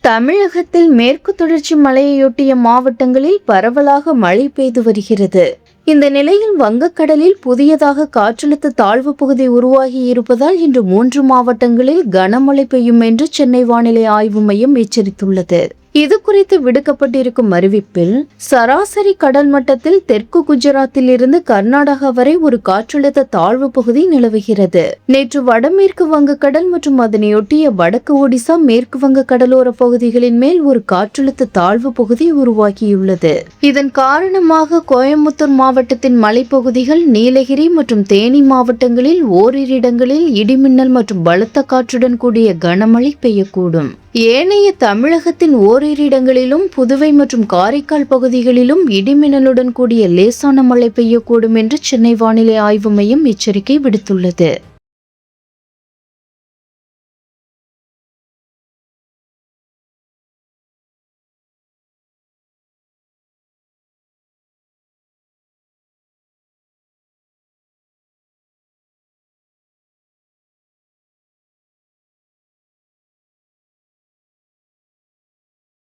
தமிழகத்தில் மேற்கு தொடர்ச்சி மலையையொட்டிய மாவட்டங்களில் பரவலாக மழை பெய்து வருகிறது. இந்த நிலையில் வங்கக்கடலில் புதியதாக காற்றழுத்த தாழ்வு பகுதி உருவாகி இருப்பதால் இன்று 3 மாவட்டங்களில் கனமழை பெய்யும் என்று சென்னை வானிலை ஆய்வு மையம் எச்சரித்துள்ளது. இது குறித்து விடுக்கப்பட்டிருக்கும் அறிவிப்பில் சராசரி கடல் மட்டத்தில் தெற்கு குஜராத்தில் இருந்து கர்நாடகா வரை ஒரு காற்றழுத்த தாழ்வு பகுதி நிலவுகிறது. நேற்று வடமேற்கு வங்கக்கடல் மற்றும் அதனையொட்டிய வடக்கு ஒடிசா மேற்கு வங்க கடலோர பகுதிகளின் மேல் ஒரு காற்றழுத்த தாழ்வு பகுதி உருவாகியுள்ளது. இதன் காரணமாக கோயம்புத்தூர் மாவட்டத்தின் மலைப்பகுதிகள், நீலகிரி மற்றும் தேனி மாவட்டங்களில் ஓரிரு இடங்களில் இடிமின்னல் மற்றும் பலத்த காற்றுடன் கூடிய கனமழை பெய்யக்கூடும். ஏனைய தமிழகத்தின் ஓரிரு இடங்களிலும் புதுவை மற்றும் காரைக்கால் பகுதிகளிலும் இடிமின்னலுடன் கூடிய லேசான மழை பெய்யக்கூடும் என்று சென்னை வானிலை ஆய்வு மையம் எச்சரிக்கை விடுத்துள்ளது.